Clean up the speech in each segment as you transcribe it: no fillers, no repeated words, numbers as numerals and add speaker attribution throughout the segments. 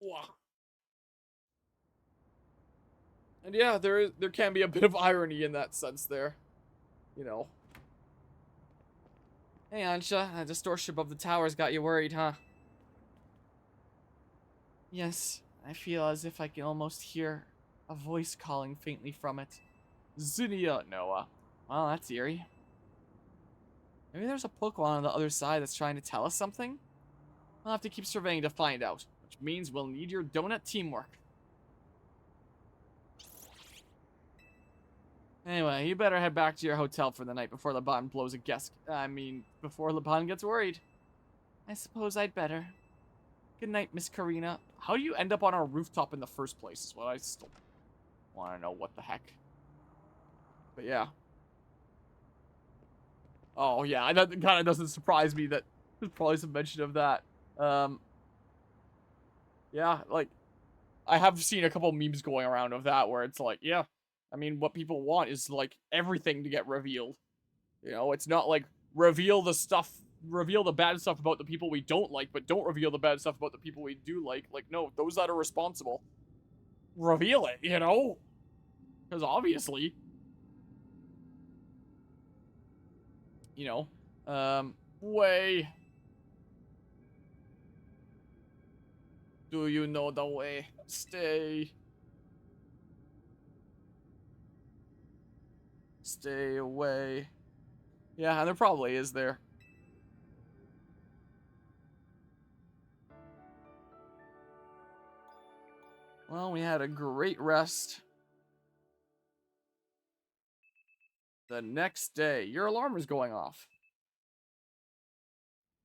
Speaker 1: Wah. And yeah, there can be a bit of irony in that sense there. You know. Hey, Ansha, that distortion above the towers got you worried, huh? Yes, I feel as if I can almost hear a voice calling faintly from it. Zinnia, Noah. Well, that's eerie. Maybe there's a Pokemon on the other side that's trying to tell us something? We'll have to keep surveying to find out, which means we'll need your donut teamwork. Anyway, you better head back to your hotel for the night before Laban blows a guess. Before Laban gets worried. I suppose I'd better. Good night, Miss Karina. How do you end up on our rooftop in the first place is what I still want to know. What the heck. But yeah. Oh, yeah, that kind of doesn't surprise me that there's probably some mention of that. Yeah, like, I have seen a couple memes going around of that where it's like, yeah, I mean, what people want is, like, everything to get revealed. You know, it's not like, reveal the bad stuff about the people we don't like, but don't reveal the bad stuff about the people we do like. Like, no, those that are responsible, reveal it, you know? Because obviously, you know, way. Do you know the way? Stay. Stay away. Yeah, and there probably is there. Well, we had a great rest. The next day, your alarm is going off.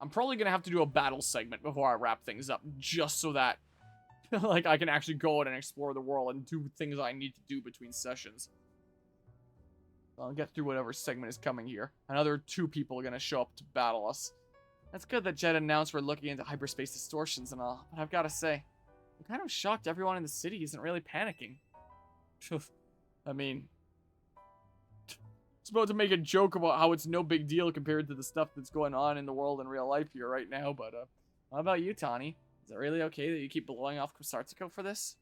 Speaker 1: I'm probably gonna have to do a battle segment before I wrap things up, just so that, like, I can actually go out and explore the world and do things I need to do between sessions. I'll get through whatever segment is coming here. Another 2 people are gonna show up to battle us. That's good that Jed announced we're looking into hyperspace distortions and all, but I've gotta say, I'm kind of shocked everyone in the city isn't really panicking. I mean, it's about to make a joke about how it's no big deal compared to the stuff that's going on in the world in real life here right now, but how about you, Tawny? Is it really okay that you keep blowing off Quasartico for this?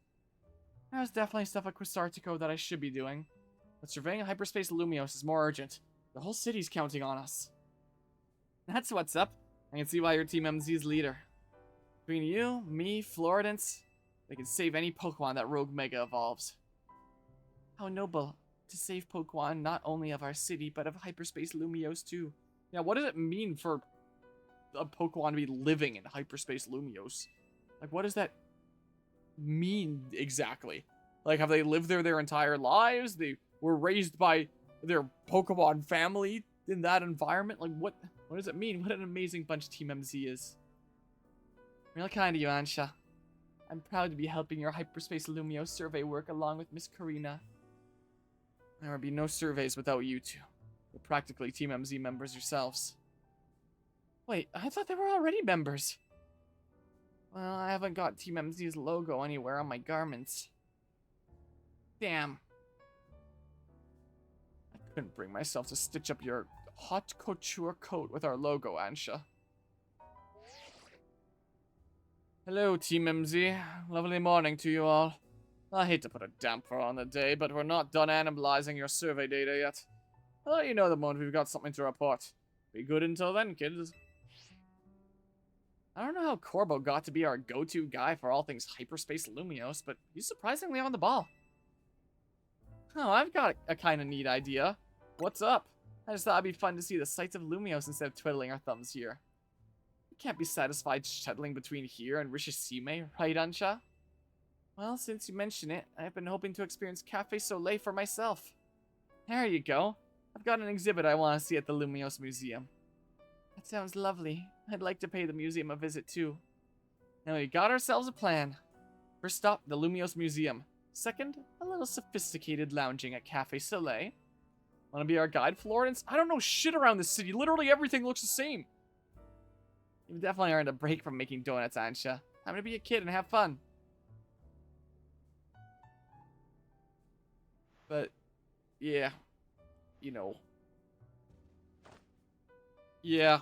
Speaker 1: There's definitely stuff at Quasartico that I should be doing, but surveying hyperspace Lumios is more urgent. The whole city's counting on us. That's what's up. I can see why your Team MZ is leader. Between you, me, Floridance, they can save any Pokemon that Rogue Mega evolves. How noble to save Pokemon not only of our city, but of hyperspace Lumios too. Yeah, what does it mean for a Pokemon to be living in hyperspace Lumios? Like, what does that mean exactly? Like, have they lived there their entire lives? They were raised by their Pokemon family in that environment? Like, what does it mean? What an amazing bunch Team MZ is. Real kind of you, Ansha. I'm proud to be helping your hyperspace Lumio survey work along with Miss Karina. There would be no surveys without you two. You're practically Team MZ members yourselves. Wait, I thought they were already members. Well, I haven't got Team MZ's logo anywhere on my garments. Damn. I couldn't bring myself to stitch up your haute couture coat with our logo, Ansha. Hello, Team MZ. Lovely morning to you all. I hate to put a damper on the day, but we're not done analyzing your survey data yet. I'll let you know the moment we've got something to report. Be good until then, kids. I don't know how Corbo got to be our go-to guy for all things hyperspace Lumios, but he's surprisingly on the ball. Oh, I've got a kind of neat idea. What's up? I just thought it'd be fun to see the sights of Lumios instead of twiddling our thumbs here. We can't be satisfied shuttling between here and Rishishime, right, Ansha? Well, since you mention it, I've been hoping to experience Cafe Soleil for myself. There you go. I've got an exhibit I want to see at the Lumios Museum. That sounds lovely. I'd like to pay the museum a visit too. Now we got ourselves a plan. First stop, the Lumios Museum. Second, a little sophisticated lounging at Cafe Soleil. Want to be our guide, Florence? I don't know shit around this city. Literally everything looks the same. You've definitely earned a break from making donuts, Ansha. I'm gonna be a kid and have fun. But, yeah. You know. Yeah.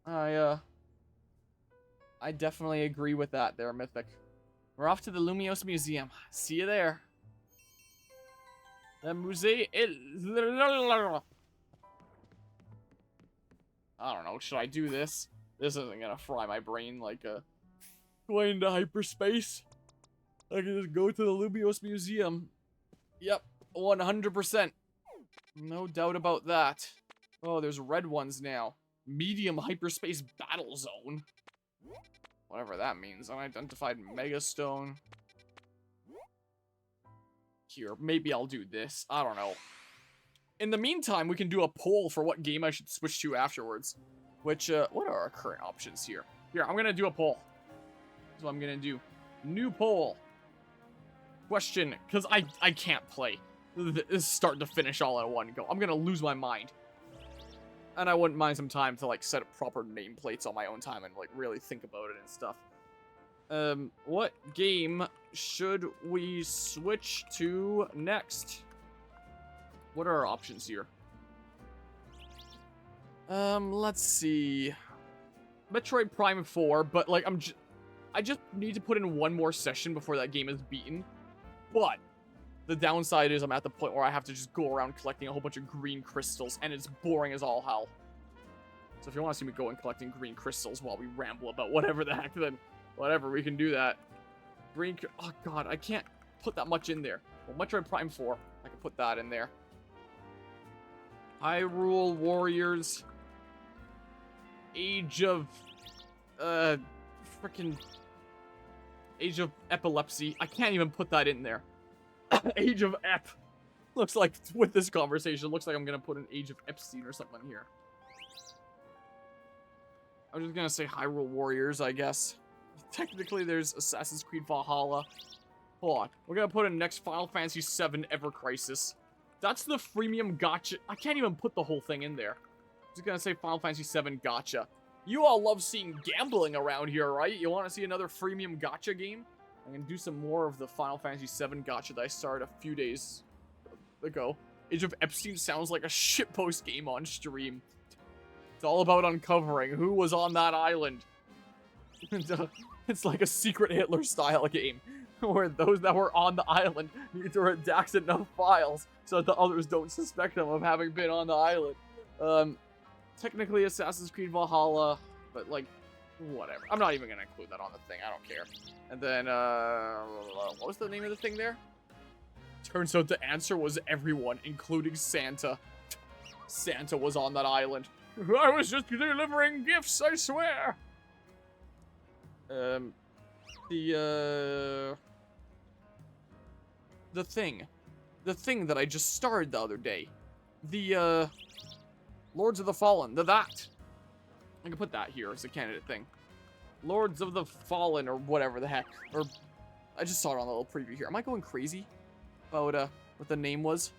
Speaker 1: I definitely agree with that there, Mythic. We're off to the Lumiose Museum. See you there. The musée. I don't know. Should I do this? This isn't gonna fry my brain like going into hyperspace. I can just go to the Lumiose Museum. Yep, 100%. No doubt about that. Oh, there's red ones now. Medium hyperspace battle zone. Whatever that means. Unidentified megastone. Here, maybe I'll do this. I don't know. In the meantime, we can do a poll for what game I should switch to afterwards. Which, what are our current options here? Here, I'm gonna do a poll. That's what I'm gonna do. New poll. Question, because I can't play this start to finish all in one go. I'm gonna lose my mind. And I wouldn't mind some time to, like, set up proper nameplates on my own time and, like, really think about it and stuff. What game should we switch to next? What are our options here? Let's see. Metroid Prime 4, but, like, I just need to put in one more session before that game is beaten. But the downside is I'm at the point where I have to just go around collecting a whole bunch of green crystals, and it's boring as all hell. So if you want to see me going collecting green crystals while we ramble about whatever the heck, then whatever, we can do that. Oh god, I can't put that much in there. Well, Metroid Prime 4, I can put that in there. Hyrule Warriors. Age of... frickin' Age of Epilepsy. I can't even put that in there. Age of Ep. Looks like, with this conversation, looks like I'm gonna put an Age of Epstein or something here. I'm just gonna say Hyrule Warriors, I guess. Technically, there's Assassin's Creed Valhalla. Hold on. We're gonna put in next Final Fantasy VII Ever Crisis. That's the freemium gacha. I can't even put the whole thing in there. I'm just gonna say Final Fantasy VII gacha. You all love seeing gambling around here, right? You want to see another freemium gacha game? I'm gonna do some more of the Final Fantasy VII gacha that I started a few days ago. Age of Epstein sounds like a shitpost game on stream. It's all about uncovering who was on that island. It's like a secret Hitler-style game, where those that were on the island need to redact enough files so that the others don't suspect them of having been on the island. Technically Assassin's Creed Valhalla, but like, whatever. I'm not even gonna include that on the thing, I don't care. And then, what was the name of the thing there? Turns out the answer was everyone, including Santa. Santa was on that island. I was just delivering gifts, I swear! The thing. The thing that I just started the other day. The, Lords of the Fallen. That. I can put that here as a candidate thing. Lords of the Fallen, or whatever the heck. Or, I just saw it on the little preview here. Am I going crazy about, what the name was?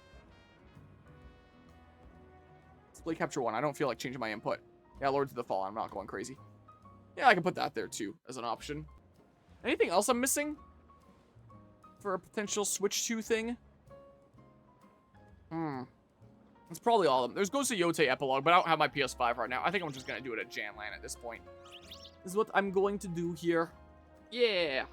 Speaker 1: Display Capture 1. I don't feel like changing my input. Yeah, Lords of the Fallen. I'm not going crazy. Yeah, I can put that there, too, as an option. Anything else I'm missing? For a potential Switch 2 thing? It's probably all of them. There's Ghost of Yote Epilogue, but I don't have my PS5 right now. I think I'm just going to do it at Janland at this point. This is what I'm going to do here. Yeah.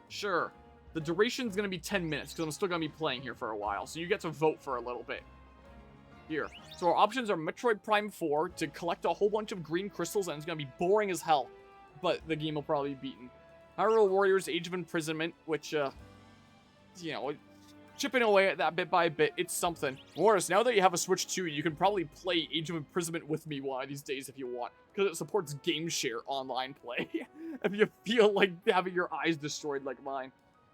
Speaker 1: Sure. The duration's going to be 10 minutes, because I'm still going to be playing here for a while. So you get to vote for a little bit. Here. So our options are Metroid Prime 4 to collect a whole bunch of green crystals, and it's going to be boring as hell. But the game will probably be beaten. Hyrule Warriors Age of Imprisonment, which, you know, chipping away at that bit by bit, it's something. Morris, now that you have a Switch 2, you can probably play Age of Imprisonment with me one of these days if you want, because it supports game share online play. If you feel like having your eyes destroyed like mine.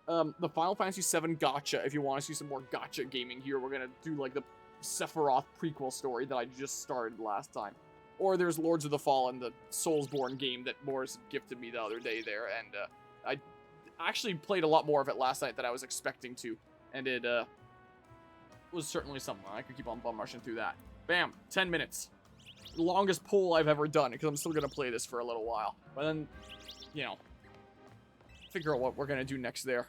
Speaker 1: The Final Fantasy VII gacha, if you want to see some more gacha gaming here, we're going to do like the Sephiroth prequel story that I just started last time. Or there's Lords of the Fallen, the Soulsborne game that Morris gifted me the other day there, and I actually played a lot more of it last night than I was expecting to, and it was certainly something. I could keep on bum rushing through that. Bam, 10 minutes. The longest poll I've ever done, because I'm still going to play this for a little while. But then, you know, figure out what we're going to do next there.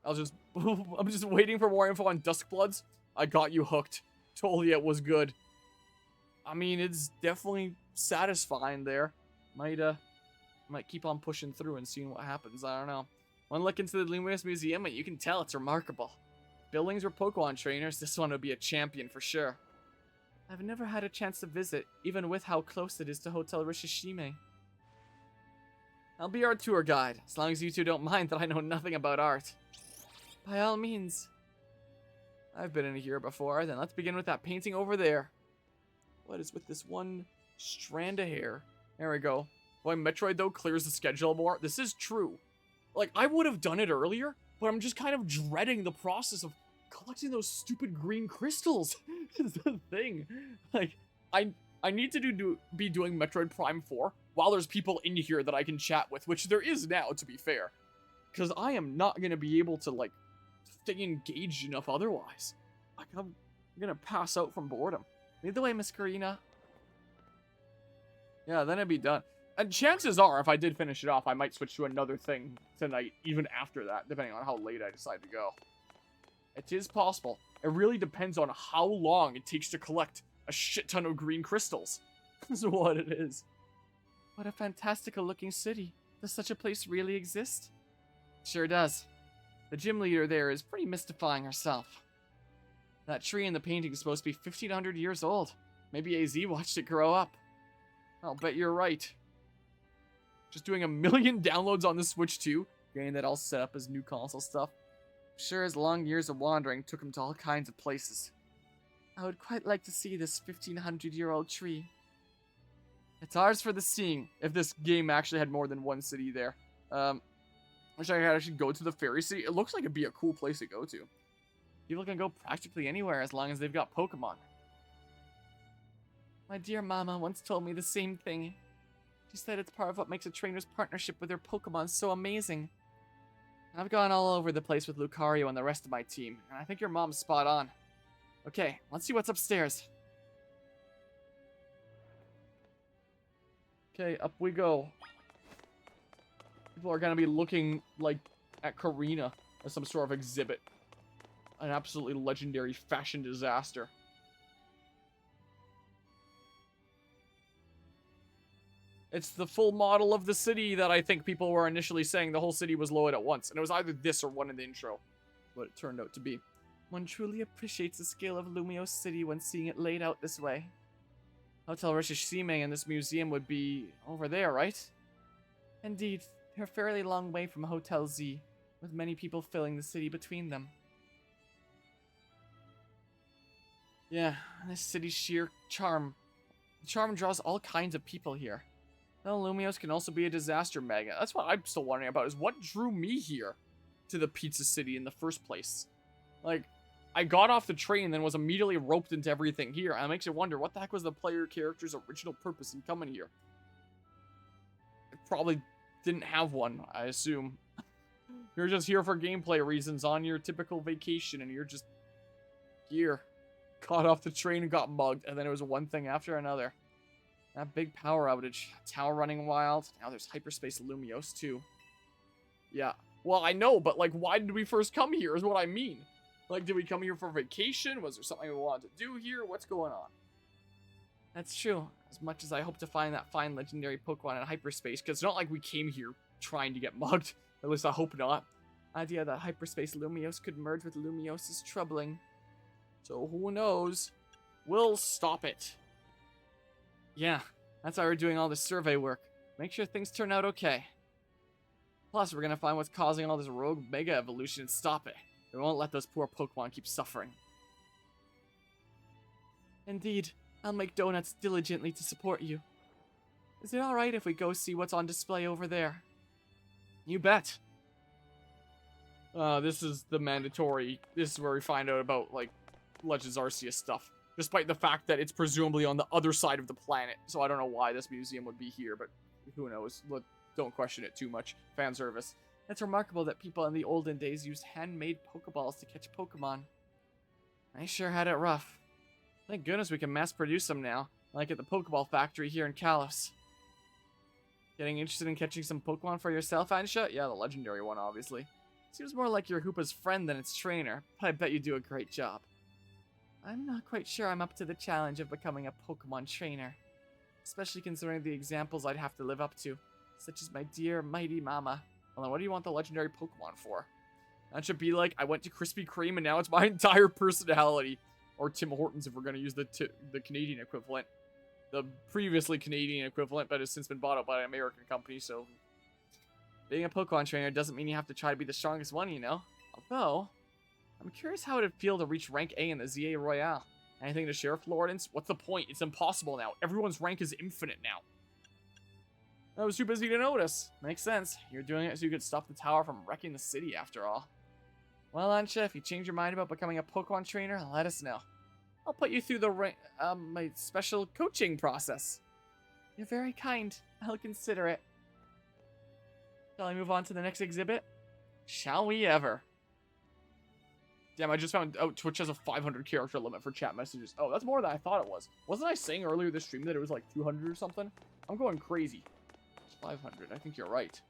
Speaker 1: I'm just waiting for more info on Duskbloods. I got you hooked. Told you it was good. I mean, it's definitely satisfying there. Might Might keep on pushing through and seeing what happens. I don't know. One look into the Lumiose Museum and you can tell it's remarkable. Buildings were Pokemon trainers. This one would be a champion for sure. I've never had a chance to visit, even with how close it is to Hotel Rishishime. I'll be our tour guide, as long as you two don't mind that I know nothing about art. By all means. I've been in here before, then let's begin with that painting over there. What is with this one strand of hair? There we go. Boy, Metroid, though, clears the schedule more. This is true. Like, I would have done it earlier, but I'm just kind of dreading the process of collecting those stupid green crystals. Is the thing. Like, I need to be doing Metroid Prime 4 while there's people in here that I can chat with, which there is now, to be fair. Because I am not going to be able to, like, stay engaged enough otherwise. Like, I'm going to pass out from boredom. Lead the way, Miss Karina. Yeah, then it'd be done. And chances are, if I did finish it off, I might switch to another thing tonight, even after that, depending on how late I decide to go. It is possible. It really depends on how long it takes to collect a shit ton of green crystals. That's what it is. What a fantastical looking city. Does such a place really exist? Sure does. The gym leader there is pretty mystifying herself. That tree in the painting is supposed to be 1,500 years old. Maybe AZ watched it grow up. I'll bet you're right. Just doing 1 million downloads on the Switch too, getting that all set up as new console stuff. Sure, his long years of wandering took him to all kinds of places. I would quite like to see this 1,500-year-old tree. It's ours for the seeing, if this game actually had more than one city there. Wish I could actually go to the fairy city. It looks like it'd be a cool place to go to. People can go practically anywhere as long as they've got Pokemon. My dear mama once told me the same thing. She said it's part of what makes a trainer's partnership with their Pokemon so amazing. I've gone all over the place with Lucario and the rest of my team, and I think your mom's spot on. Okay, let's see what's upstairs. Okay, up we go. People are gonna be looking, like, at Karina as some sort of exhibit. An absolutely legendary fashion disaster. It's the full model of the city that I think people were initially saying the whole city was lowered at once. And it was either this or one in the intro. What it turned out to be. One truly appreciates the scale of Lumiose City when seeing it laid out this way. Hotel Rishishime and this museum would be over there, right? Indeed, they're a fairly long way from Hotel Z, with many people filling the city between them. Yeah, this city's sheer charm. The charm draws all kinds of people here. Well, Lumiose can also be a disaster magnet. That's what I'm still wondering about, is what drew me here to the Pizza City in the first place? Like, I got off the train and then was immediately roped into everything here. And it makes you wonder, what the heck was the player character's original purpose in coming here? It probably didn't have one, I assume. You're just here for gameplay reasons on your typical vacation, and you're just here. Got off the train and got mugged, and then it was one thing after another. That big power outage, tower running wild. Now there's hyperspace Lumiose too. Yeah, well I know, but like, why did we first come here is what I mean. Like, did we come here for vacation? Was there something we wanted to do here? What's going on? That's true. As much as I hope to find that fine legendary Pokemon in hyperspace, because it's not like we came here trying to get mugged. At least I hope not. Idea that hyperspace Lumiose could merge with Lumiose is troubling. So who knows? We'll stop it. Yeah, that's why we're doing all this survey work. Make sure things turn out okay. Plus, we're gonna find what's causing all this rogue mega evolution and stop it. We won't let those poor Pokemon keep suffering. Indeed, I'll make donuts diligently to support you. Is it alright if we go see what's on display over there? You bet. This is the mandatory. This is where we find out about, like, Legends Arceus stuff. Despite the fact that it's presumably on the other side of the planet. So I don't know why this museum would be here, but who knows. Don't question it too much. Fan service. It's remarkable that people in the olden days used handmade Pokeballs to catch Pokemon. I sure had it rough. Thank goodness we can mass produce them now, like at the Pokeball factory here in Kalos. Getting interested in catching some Pokemon for yourself, Ansha? Yeah, the legendary one, obviously. Seems more like you're Hoopa's friend than its trainer, but I bet you do a great job. I'm not quite sure I'm up to the challenge of becoming a Pokemon trainer, especially considering the examples I'd have to live up to. such as my dear mighty mama. Well, then what do you want the legendary Pokemon for? That should be like, I went to Krispy Kreme and now it's my entire personality. Or Tim Hortons if we're going to use the Canadian equivalent. The previously Canadian equivalent, but has since been bought out by an American company, so... Being a Pokemon trainer doesn't mean you have to try to be the strongest one, you know? Although, I'm curious how it would feel to reach rank A in the ZA Royale. Anything to share, Floridance? What's the point? It's impossible now. Everyone's rank is infinite now. I was too busy to notice. Makes sense. You're doing it so you could stop the tower from wrecking the city after all. Well, Ansha, if you change your mind about becoming a Pokemon trainer, let us know. I'll put you through my special coaching process. You're very kind. I'll consider it. Shall I move on to the next exhibit? Shall we ever? Damn, I just found out Twitch has a 500 character limit for chat messages. Oh, that's more than I thought it was. Wasn't I saying earlier this stream that it was like 200 or something? I'm going crazy. 500, I think you're right.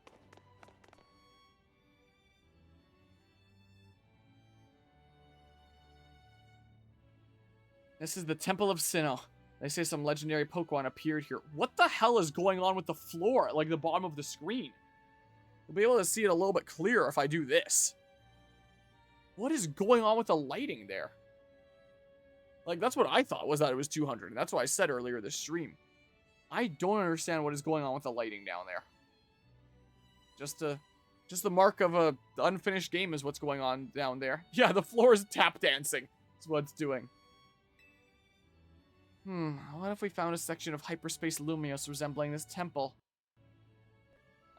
Speaker 1: This is the Temple of Sinnoh. They say some legendary Pokemon appeared here. What the hell is going on with the floor, like the bottom of the screen? You'll be able to see it a little bit clearer if I do this. What is going on with the lighting there? Like, that's what I thought, was that it was 200. And that's what I said earlier this stream. I don't understand what is going on with the lighting down there. Just the mark of a unfinished game is what's going on down there. Yeah, the floor is tap dancing. That's what it's doing. What if we found a section of hyperspace Lumios resembling this temple?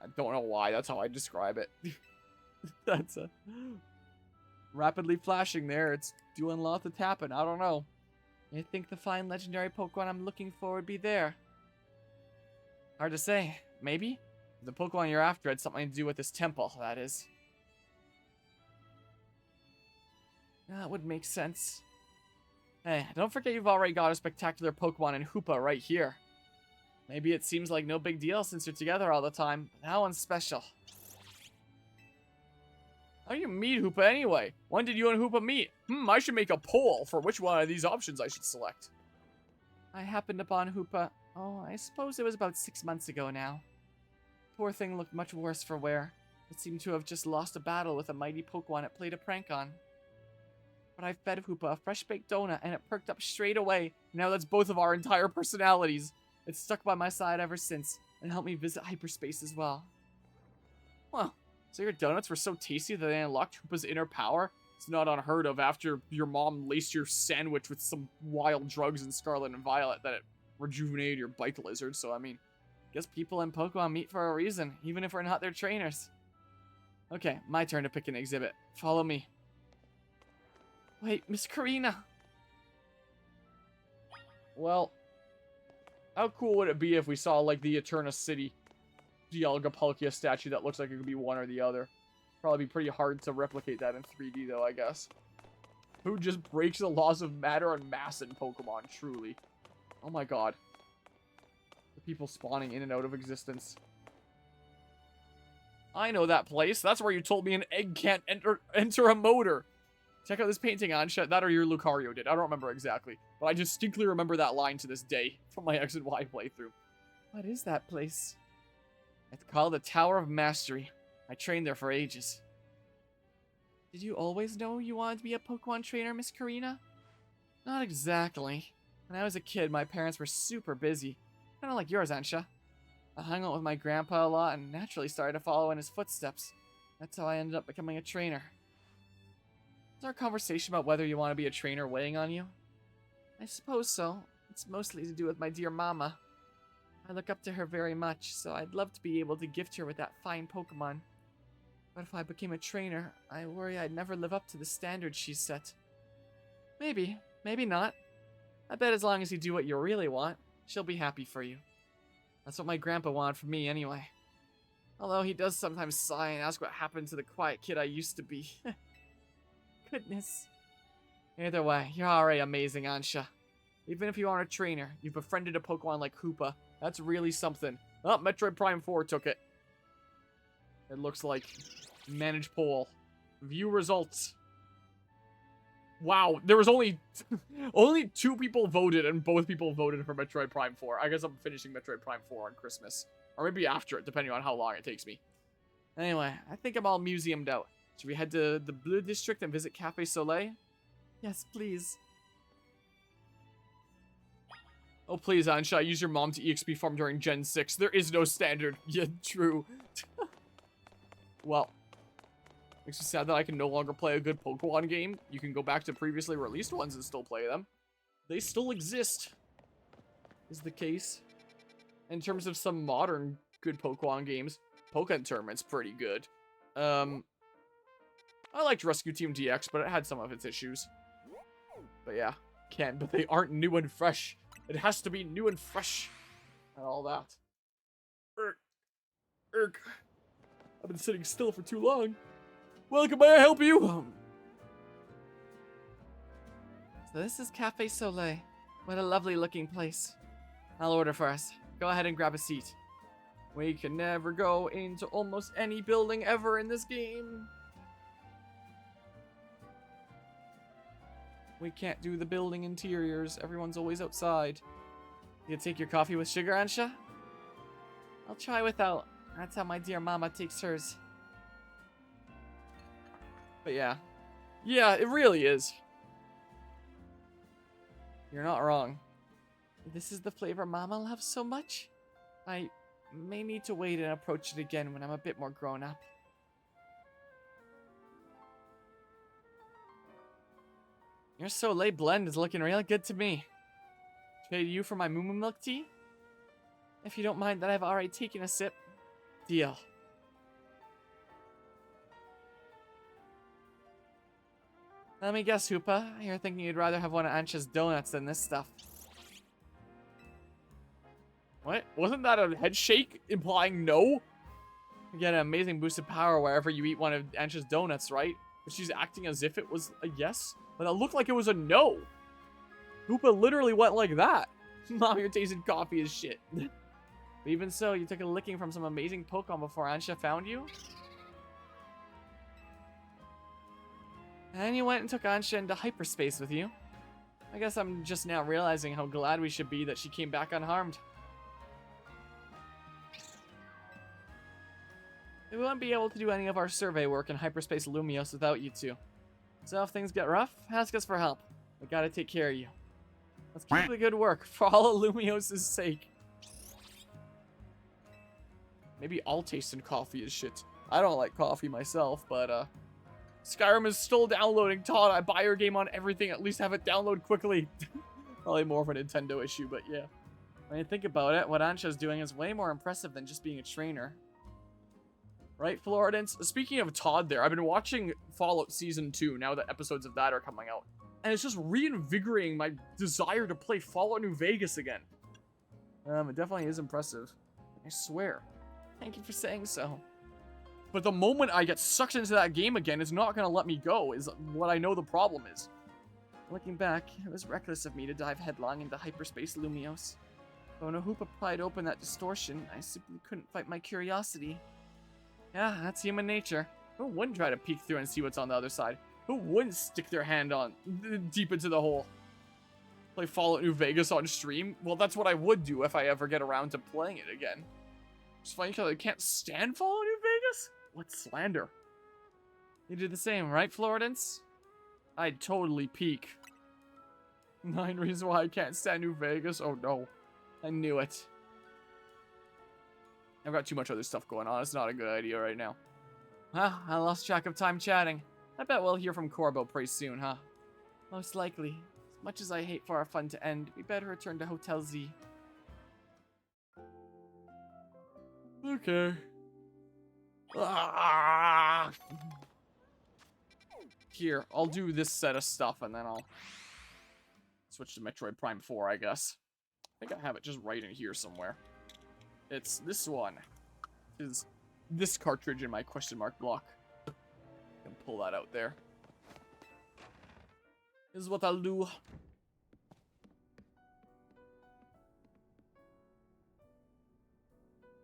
Speaker 1: I don't know why, that's how I describe it. That's a... rapidly flashing there, it's doing lots of tapping, I don't know. I think the fine legendary Pokemon I'm looking for would be there. Hard to say, maybe? The Pokemon you're after had something to do with this temple, that is. That would make sense. Hey, don't forget you've already got a spectacular Pokemon in Hoopa right here. Maybe it seems like no big deal since you're together all the time, but that one's special. How do you meet Hoopa anyway? When did you and Hoopa meet? I should make a poll for which one of these options I should select. I happened upon Hoopa, I suppose it was about 6 months ago now. Poor thing looked much worse for wear. It seemed to have just lost a battle with a mighty Pokemon it played a prank on. But I fed Hoopa a fresh-baked donut, and it perked up straight away. Now that's both of our entire personalities. It's stuck by my side ever since, and helped me visit hyperspace as well. Well, so your donuts were so tasty that they unlocked Hoopa's inner power? It's not unheard of after your mom laced your sandwich with some wild drugs in Scarlet and Violet that it rejuvenated your bike lizard, so I mean, I guess people and Pokemon meet for a reason, even if we're not their trainers. Okay, my turn to pick an exhibit. Follow me. Wait, Miss Karina! Well, how cool would it be if we saw, like, the Eterna City Dialga statue that looks like it could be one or the other? Probably be pretty hard to replicate that in 3D, though, I guess. Who just breaks the laws of matter and mass in Pokemon, truly? Oh my god. The people spawning in and out of existence. I know that place. That's where you told me an egg can't enter a motor. Check out this painting, Ansha. That or your Lucario did. I don't remember exactly. But I distinctly remember that line to this day from my X and Y playthrough. What is that place? It's called the Tower of Mastery. I trained there for ages. Did you always know you wanted to be a Pokemon trainer, Miss Karina? Not exactly. When I was a kid, my parents were super busy. Kind of like yours, Ansha. I hung out with my grandpa a lot and naturally started to follow in his footsteps. That's how I ended up becoming a trainer. Is our conversation about whether you want to be a trainer weighing on you? I suppose so. It's mostly to do with my dear mama. I look up to her very much, so I'd love to be able to gift her with that fine Pokemon. But if I became a trainer, I worry I'd never live up to the standards she's set. Maybe, maybe not. I bet as long as you do what you really want, she'll be happy for you. That's what my grandpa wanted for me anyway. Although he does sometimes sigh and ask what happened to the quiet kid I used to be. Goodness. Either way, you're already amazing, Ansha. Even if you aren't a trainer, you've befriended a Pokemon like Hoopa. That's really something. Oh, Metroid Prime 4 took it. It looks like. Manage poll. View results. Wow, there was only 2 people voted, and both people voted for Metroid Prime 4. I guess I'm finishing Metroid Prime 4 on Christmas. Or maybe after it, depending on how long it takes me. Anyway, I think I'm all museumed out. Should we head to the Blue District and visit Cafe Soleil? Yes, please. Oh, please, Ansha, use your mom to EXP farm during Gen 6. There is no standard. Yeah, true. Well, makes me sad that I can no longer play a good Pokemon game. You can go back to previously released ones and still play them. They still exist, is the case. In terms of some modern good Pokemon games, Pokemon Tournament's pretty good. I liked Rescue Team DX, but it had some of its issues. But yeah, but they aren't new and fresh. It has to be new and fresh. And all that. Irk. I've been sitting still for too long. Welcome, may I help you? So this is Cafe Soleil. What a lovely looking place. I'll order for us. Go ahead and grab a seat. We can never go into almost any building ever in this game. We can't do the building interiors. Everyone's always outside. You take your coffee with sugar, Ansha? I'll try without. That's how my dear mama takes hers. But yeah. Yeah, it really is. You're not wrong. This is the flavor mama loves so much? I may need to wait and approach it again when I'm a bit more grown up. Your Soleil blend is looking real good to me. Trade you for my moo milk tea? If you don't mind that I've already taken a sip. Deal. Let me guess, Hoopa. You're thinking you'd rather have one of Ansha's donuts than this stuff. What? Wasn't that a head shake implying no? You get an amazing boost of power wherever you eat one of Ansha's donuts, right? But she's acting as if it was a yes. But it looked like it was a no. Hoopa literally went like that. Mom, your tasted coffee is shit. But even so, you took a licking from some amazing Pokemon before Ansha found you? And you went and took Ansha into hyperspace with you. I guess I'm just now realizing how glad we should be that she came back unharmed. We won't be able to do any of our survey work in hyperspace Lumios without you two. So if things get rough, ask us for help. We gotta take care of you. Let's keep the good work for all of Lumios' sake. Maybe all taste in coffee is shit. I don't like coffee myself, but Skyrim is still downloading. Todd, I buy your game on everything. At least have it download quickly. Probably more of a Nintendo issue, but yeah. When you think about it, what Ansha's doing is way more impressive than just being a trainer. Right, Floridance? Speaking of Todd there, I've been watching Fallout Season 2 now that episodes of that are coming out. And it's just reinvigorating my desire to play Fallout New Vegas again. It definitely is impressive. I swear. Thank you for saying so. But the moment I get sucked into that game again, it's not going to let me go, is what I know the problem is. Looking back, it was reckless of me to dive headlong into hyperspace Lumios. But when a Hoopa pried open that distortion, I simply couldn't fight my curiosity. Yeah, that's human nature. Who wouldn't try to peek through and see what's on the other side? Who wouldn't stick their hand on deep into the hole? Play Fallout New Vegas on stream? Well, that's what I would do if I ever get around to playing it again. It's funny because I can't stand Fallout New Vegas? What slander. You did the same, right, Floridance? I'd totally peek. 9 reasons why I can't stand New Vegas? Oh no. I knew it. I've got too much other stuff going on. It's not a good idea right now. Well, I lost track of time chatting. I bet we'll hear from Corbo pretty soon, huh? Most likely. As much as I hate for our fun to end, we better return to Hotel Z. Okay. Ah! Here, I'll do this set of stuff and then I'll switch to Metroid Prime 4, I guess. I think I have it just right in here somewhere. It's this one. Is this cartridge in my question mark block. I can pull that out there. This is what I'll do.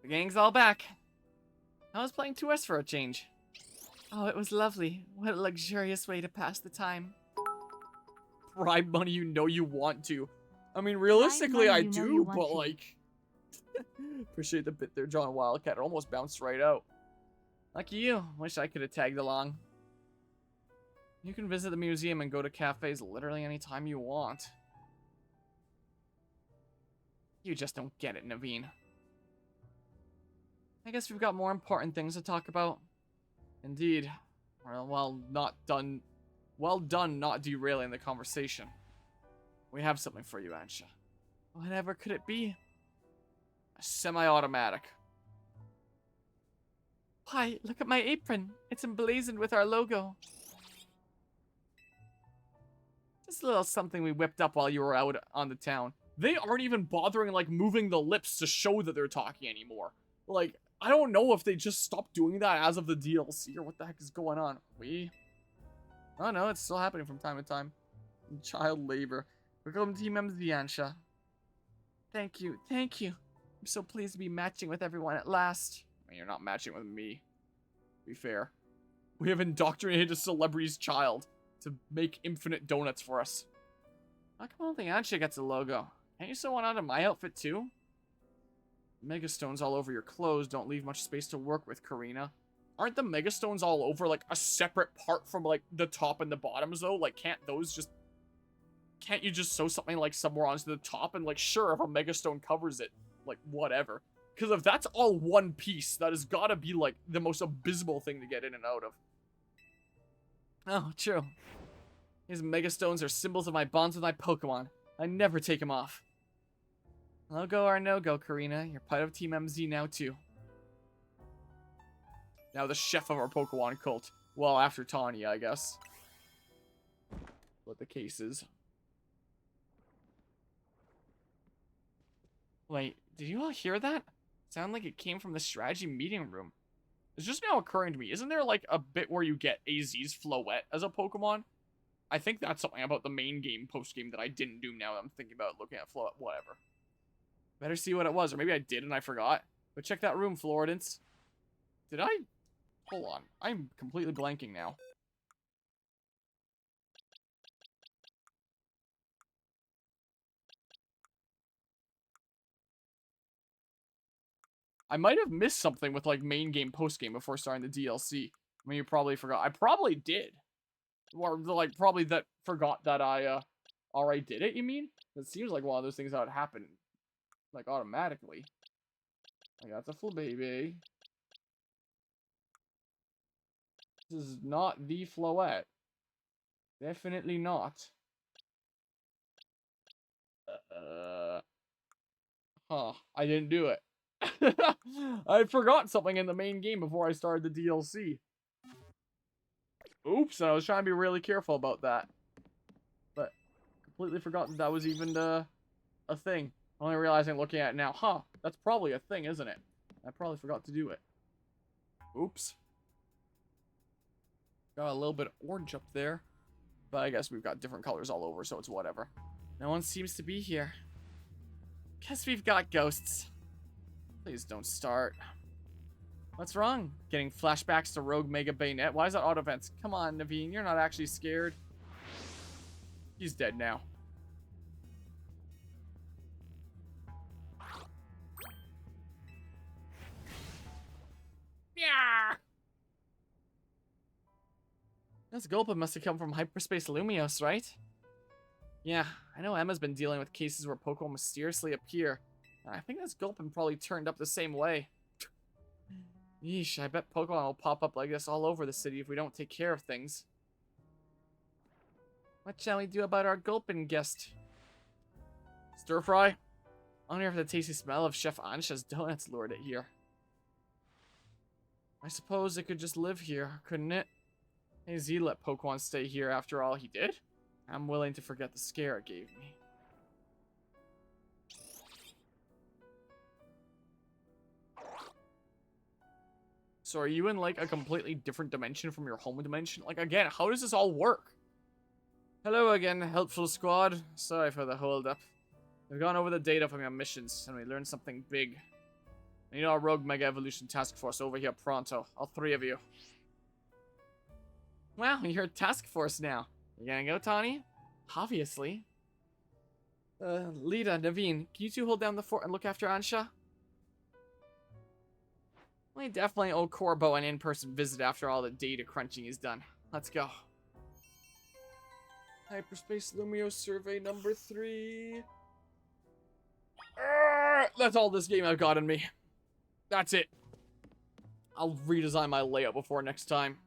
Speaker 1: The gang's all back. I was playing 2S for a change. Oh, it was lovely. What a luxurious way to pass the time. Bribe money you know you want to. I mean, realistically, I do, but like... Appreciate the bit there, John Wildcat. It almost bounced right out. Lucky you. Wish I could have tagged along. You can visit the museum and go to cafes literally anytime you want. You just don't get it, Naveen. I guess we've got more important things to talk about. Indeed. Well done not derailing the conversation. We have something for you, Ansha. Whatever could it be? A semi-automatic. Why, look at my apron. It's emblazoned with our logo. Just a little something we whipped up while you were out on the town. They aren't even bothering, like, moving the lips to show that they're talking anymore. Like, I don't know if they just stopped doing that as of the DLC or what the heck is going on. Oh no, it's still happening from time to time. Child labor. Welcome to Team MZ, Ansha. Thank you, thank you. I'm so pleased to be matching with everyone at last. I mean, you're not matching with me. To be fair. We have indoctrinated a celebrity's child to make infinite donuts for us. How come only Ansha gets a logo? Can't you sew one out of my outfit too? Megastones all over your clothes don't leave much space to work with, Karina. Aren't the megastones all over, like, a separate part from, like, the top and the bottoms, though? Like, can't you just sew something, like, somewhere onto the top? And, like, sure, if a megastone covers it, like, whatever. Because if that's all one piece, that has got to be, like, the most abysmal thing to get in and out of. Oh, true. These megastones are symbols of my bonds with my Pokemon. I never take them off. Logo or no-go, Karina. You're part of Team MZ now, too. Now the chef of our Pokemon cult. Well, after Tanya, I guess. What the case is. Wait, did you all hear that? Sounded like it came from the strategy meeting room. It's just now occurring to me. Isn't there, like, a bit where you get AZ's Floette as a Pokemon? I think that's something about the main game, post-game, that I didn't do now that I'm thinking about looking at Floette. Whatever. Better see what it was, or maybe I did and I forgot. But check that room, Floridance. Did I? Hold on. I'm completely blanking now. I might have missed something with, like, main game, post game before starting the DLC. I mean, you probably forgot. I probably did. Or, like, probably that forgot that I, already did it, you mean? It seems like one of those things that would happen, like, automatically. Like, that's a full baby. This is not the Floette. Definitely not. Huh. I didn't do it. I forgot something in the main game before I started the DLC. Oops, I was trying to be really careful about that. But completely forgot that was even a thing. Only realizing looking at it now, huh, that's probably a thing, isn't it? I probably forgot to do it. Oops. Got a little bit of orange up there. But I guess we've got different colors all over, so it's whatever. No one seems to be here. Guess we've got ghosts. Please don't start. What's wrong? Getting flashbacks to Rogue Mega Bayonet? Why is that auto vents? Come on, Naveen, you're not actually scared. He's dead now. Yeah. This Gulpin must have come from Hyperspace Lumios, right? Yeah, I know Emma's been dealing with cases where Pokemon mysteriously appear. I think this Gulpin probably turned up the same way. Yeesh, I bet Pokemon will pop up like this all over the city if we don't take care of things. What shall we do about our Gulpin guest? Stir fry? I wonder if the tasty smell of Chef Ansha's donuts lured it here. I suppose it could just live here, couldn't it? AZ let Pokemon stay here after all he did? I'm willing to forget the scare it gave me. So are you in, like, a completely different dimension from your home dimension? Like, again, how does this all work? Hello again, helpful squad. Sorry for the hold-up. We've gone over the data from your missions, and we learned something big. I need our Rogue Mega Evolution Task Force over here pronto. All three of you. Wow, you're a task force now. You gonna go, Tawny? Obviously. Lita, Naveen, can you two hold down the fort and look after Ansha? We definitely owe Corbo an in-person visit after all the data crunching is done. Let's go. Hyperspace Lumio survey number 3. That's all this game I've got in me. That's it. I'll redesign my layout before next time.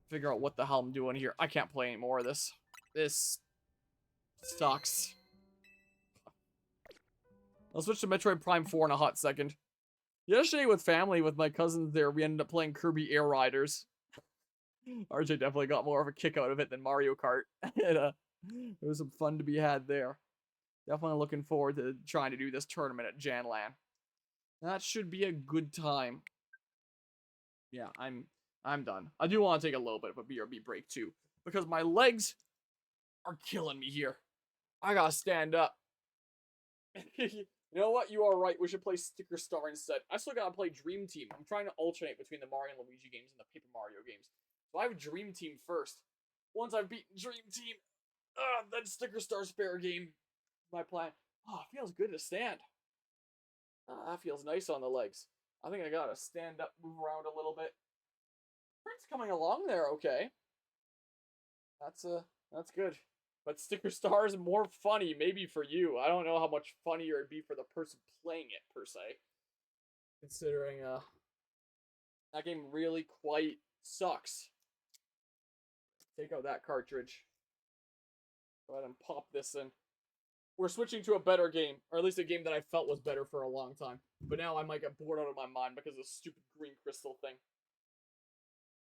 Speaker 1: Figure out what the hell I'm doing here. I can't play any more of this. This sucks. I'll switch to Metroid Prime 4 in a hot second. Yesterday with family, with my cousins there, we ended up playing Kirby Air Riders. RJ definitely got more of a kick out of it than Mario Kart. There was some fun to be had there. Definitely looking forward to trying to do this tournament at Janlan. That should be a good time. Yeah, I'm done. I do want to take a little bit of a BRB break too, because my legs are killing me here. I gotta stand up. You know what? You are right. We should play Sticker Star instead. I still gotta play Dream Team. I'm trying to alternate between the Mario and Luigi games and the Paper Mario games. So I have Dream Team first. Once I've beaten Dream Team, then Sticker Star spare game. My plan. Oh, it feels good to stand. That feels nice on the legs. I think I gotta stand up, move around a little bit. Print's coming along there, okay. That's good. But Sticker Star is more funny, maybe for you. I don't know how much funnier it'd be for the person playing it, per se. Considering, that game really quite sucks. Take out that cartridge. Go ahead and pop this in. We're switching to a better game, or at least a game that I felt was better for a long time. But now I might get bored out of my mind because of the stupid green crystal thing.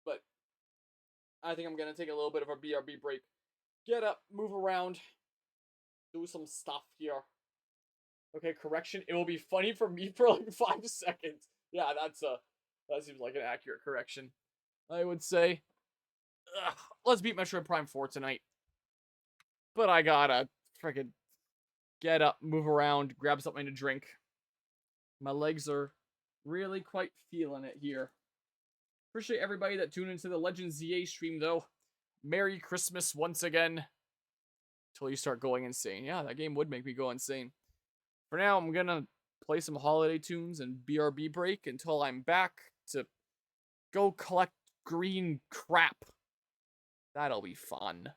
Speaker 1: But I think I'm going to take a little bit of a BRB break. Get up, move around, do some stuff here. Okay, correction. It will be funny for me for like 5 seconds. Yeah, that seems like an accurate correction, I would say. Let's beat Metroid Prime 4 tonight. But I gotta freaking get up, move around, grab something to drink. My legs are really quite feeling it here. Appreciate everybody that tuned into the Legends ZA stream, though. Merry Christmas once again. Until you start going insane. Yeah, that game would make me go insane. For now, I'm gonna play some holiday tunes and BRB break until I'm back to go collect green crap. That'll be fun.